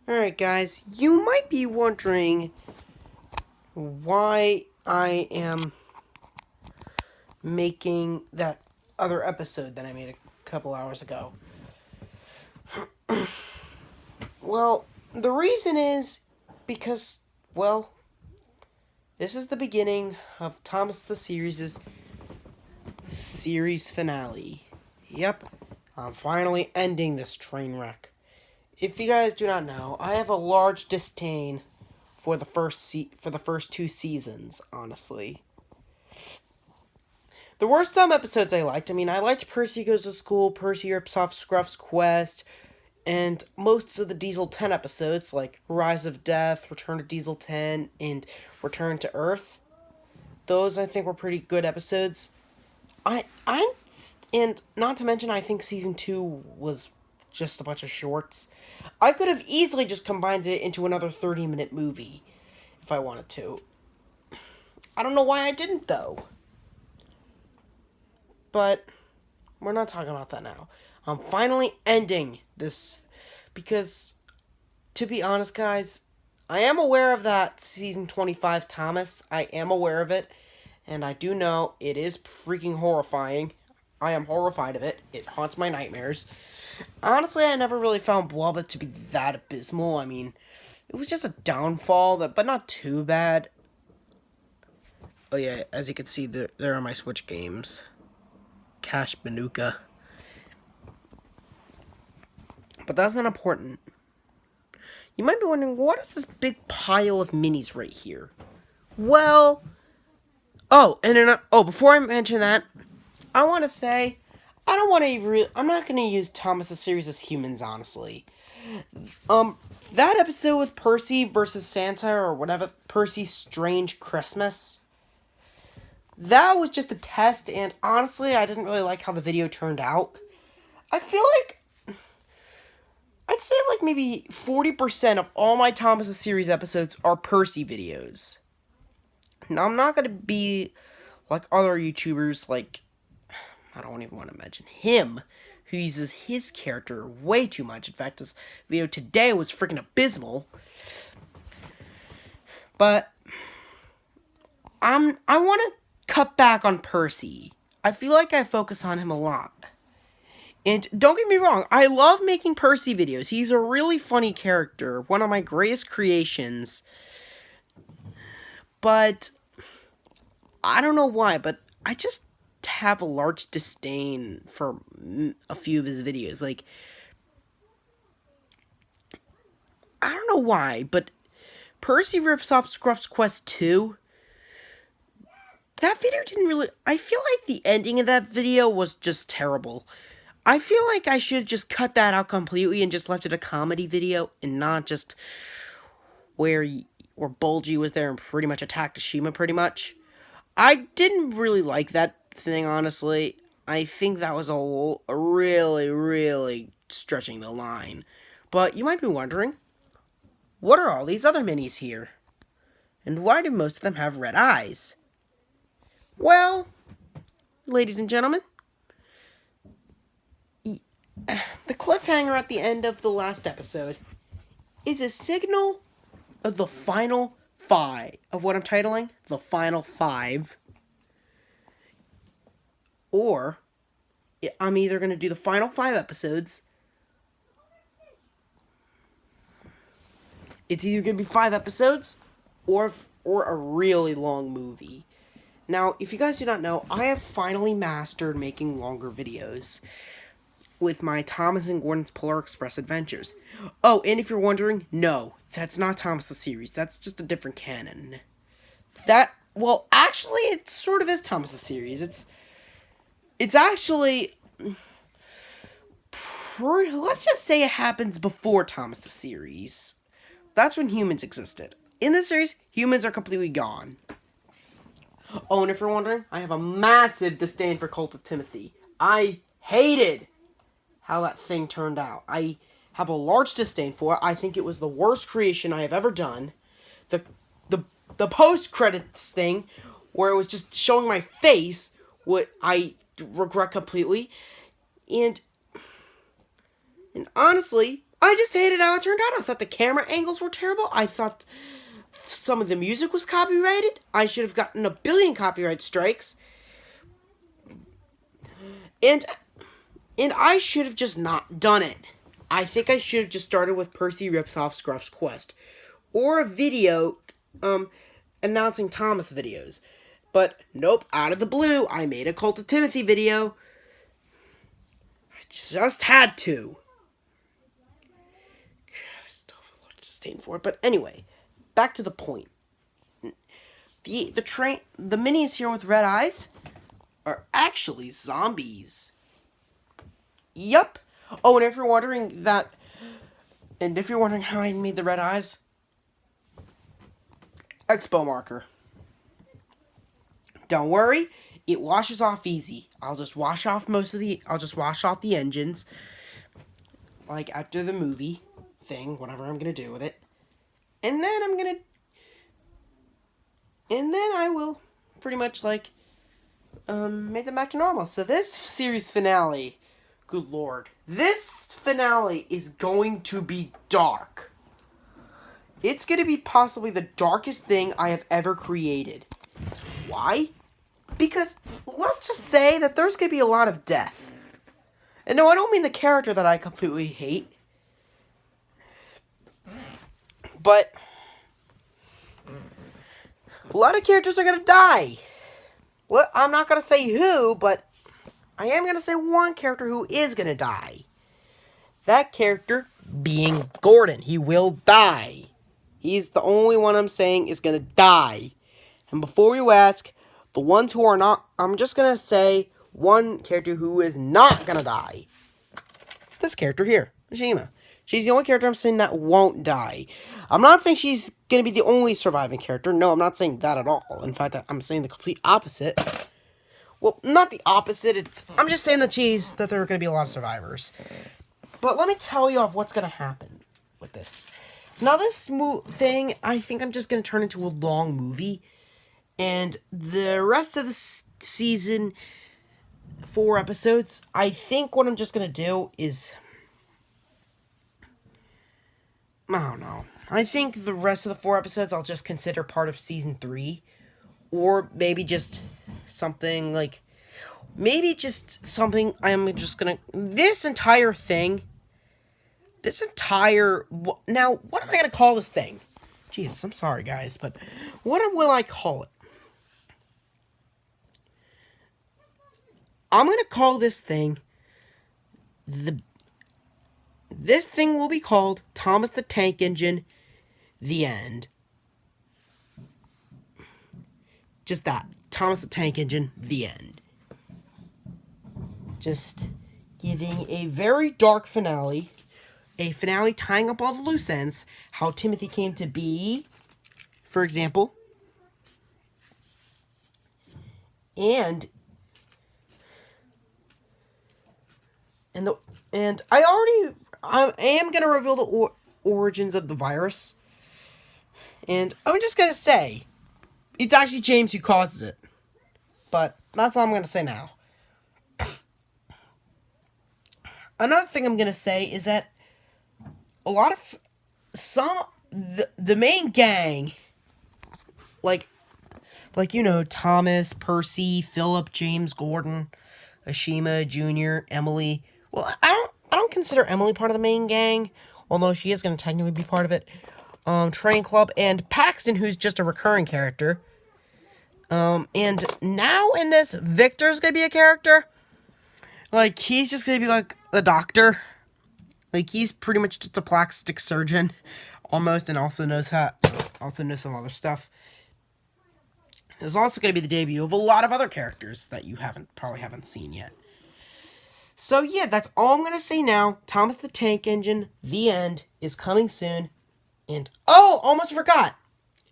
Alright guys, you might be wondering why I am making that other episode that I made a couple hours ago. Well, the reason is because, well, this is the beginning of Thomas the Series' series finale. Yep, I'm finally ending this train wreck. If you guys do not know, I have a large disdain for the first two seasons, honestly. There were some episodes I liked. I mean, I liked Percy Goes to School, Percy rips off Scruff's Quest, and most of the Diesel 10 episodes, like Rise of Death, Return to Diesel 10, and Return to Earth. Those, I think, were pretty good episodes. And not to mention, I think Season 2 was just a bunch of shorts. I could have easily just combined it into another 30-minute movie if I wanted to. I don't know why I didn't, though. But we're not talking about that now. I'm finally ending this because, to be honest, guys, I am aware of that season 25 Thomas. I am aware of it, and I do know it is freaking horrifying. I am horrified of it. It haunts my nightmares. Honestly, I never really found Blobba to be that abysmal. I mean, it was just a downfall, but not too bad. Oh yeah, as you can see, there are my Switch games. Cash Manuka. But that's not important. You might be wondering, what is this big pile of minis right here? Well, before I mention that, I want to say, I'm not going to use Thomas the Series as humans, honestly. That episode with Percy versus Santa, or whatever, Percy's Strange Christmas, that was just a test, and honestly, I didn't really like how the video turned out. I feel like I'd say like maybe 40% of all my Thomas the Series episodes are Percy videos. Now, I'm not going to be like other YouTubers, like, I don't even want to mention him, who uses his character way too much. In fact, this video today was freaking abysmal. But I want to cut back on Percy. I feel like I focus on him a lot. And don't get me wrong, I love making Percy videos. He's a really funny character, one of my greatest creations. But I don't know why, but I just have a large disdain for a few of his videos. Like, I don't know why, but Percy rips off Scruff's Quest 2. That video didn't really... I feel like the ending of that video was just terrible. I feel like I should have just cut that out completely and just left it a comedy video and not just where Bulgy was there and pretty much attacked Ashima pretty much. I didn't really like that thing, honestly. I think that was a really, really stretching the line. But you might be wondering, what are all these other minis here? And why do most of them have red eyes? Well, ladies and gentlemen, the cliffhanger at the end of the last episode is a signal of the final five, of what I'm titling the final five. Or I'm either going to do the final 5 episodes. It's either going to be 5 episodes or a really long movie. Now, if you guys do not know, I have finally mastered making longer videos with my Thomas and Gordon's Polar Express Adventures. Oh, and if you're wondering, no, that's not Thomas the Series. That's just a different canon. Well, actually, it sort of is Thomas the Series. It's actually... let's just say it happens before Thomas the Series. That's when humans existed. In this series, humans are completely gone. Oh, and if you're wondering, I have a massive disdain for Cult of Timothy. I hated how that thing turned out. I have a large disdain for it. I think it was the worst creation I have ever done. The post-credits thing, where it was just showing my face, what I regret completely. And honestly, I just hated how it turned out. I thought the camera angles were terrible. I thought some of the music was copyrighted. I should have gotten a billion copyright strikes. And I should have just not done it. I think I should have just started with Percy rips off Scruff's Quest. Or a video announcing Thomas videos. But nope, out of the blue, I made a Cult of Timothy video. I just had to. I still have a lot to disdain for it. But anyway, back to the point. The minis here with red eyes are actually zombies. Yup. Oh, and if you're wondering how I made the red eyes, Expo marker. Don't worry, it washes off easy. I'll just wash off the engines, like after the movie thing, whatever I'm gonna do with it, and then I will pretty much like make them back to normal. So this series finale, good lord, this finale is going to be dark. It's going to be possibly the darkest thing I have ever created. Why? Because let's just say that there's going to be a lot of death. And no, I don't mean the character that I completely hate. But a lot of characters are going to die. Well, I'm not going to say who, but I am going to say one character who is going to die. That character being Gordon. He will die. He's the only one I'm saying is going to die. And before you ask, the ones who are not, I'm just going to say one character who is not going to die. This character here, Mishima. She's the only character I'm saying that won't die. I'm not saying she's going to be the only surviving character. No, I'm not saying that at all. In fact, I'm saying the complete opposite. Well, not the opposite. I'm just saying that there are going to be a lot of survivors. But let me tell you what's going to happen with this. Now, this thing, I think I'm just going to turn into a long movie. And the rest of the season, 4 episodes, I think what I'm just going to do is, I don't know. I think the rest of the 4 episodes I'll just consider part of season 3. Or maybe just something like, I'm just going to, this entire thing, now, what am I going to call this thing? Jesus, I'm sorry, guys, but what will I call it? I'm going to call this thing, this thing will be called Thomas the Tank Engine, The End. Just that, Thomas the Tank Engine, The End. Just giving a very dark finale. A finale tying up all the loose ends. How Timothy came to be, for example. And I am going to reveal the origins of the virus. And I'm just going to say, it's actually James who causes it. But that's all I'm going to say now. Another thing I'm going to say is that a lot of the main gang, like Thomas, Percy, Philip, James, Gordon, Ashima, Jr., Emily. Well, I don't consider Emily part of the main gang, although she is going to technically be part of it. Train Club, and Paxton, who's just a recurring character. And now in this, Victor's going to be a character. Like, he's just going to be like the doctor. Like, he's pretty much just a plastic surgeon, almost, and also knows some other stuff. There's also going to be the debut of a lot of other characters that you probably haven't seen yet. So yeah, that's all I'm going to say now. Thomas the Tank Engine, The End, is coming soon. And, oh, almost forgot.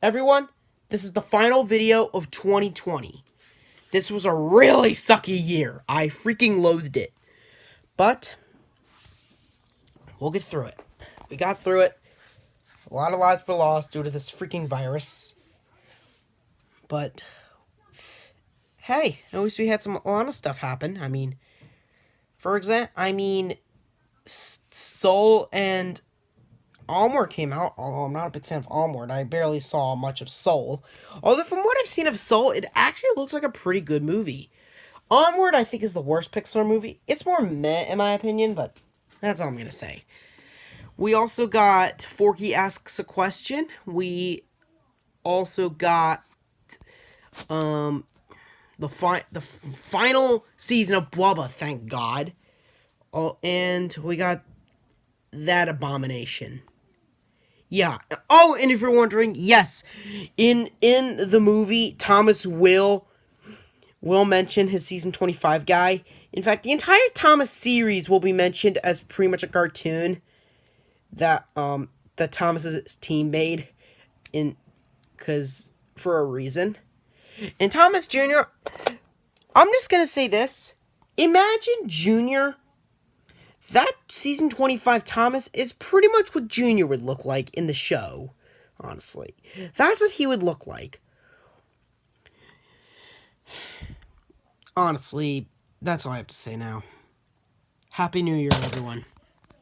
Everyone, this is the final video of 2020. This was a really sucky year. I freaking loathed it. But we'll get through it. We got through it. A lot of lives were lost due to this freaking virus. But hey, at least we had a lot of stuff happen. I mean, Soul and Onward came out, although I'm not a big fan of Onward. I barely saw much of Soul. Although from what I've seen of Soul, it actually looks like a pretty good movie. Onward, I think, is the worst Pixar movie. It's more meh, in my opinion, but that's all I'm going to say. We also got Forky Asks a Question. We also got the final season of Blubba, thank God. Oh, and we got that abomination. Yeah. Oh, and if you're wondering, yes, in the movie, Thomas will mention his season 25 guy. In fact, the entire Thomas series will be mentioned as pretty much a cartoon that Thomas's team made in cuz for a reason. And Thomas Jr., I'm just going to say this. Imagine Jr. That season 25 Thomas is pretty much what Jr. would look like in the show, honestly. That's what he would look like. Honestly, that's all I have to say now. Happy New Year, everyone.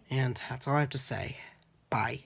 And that's all I have to say. Bye.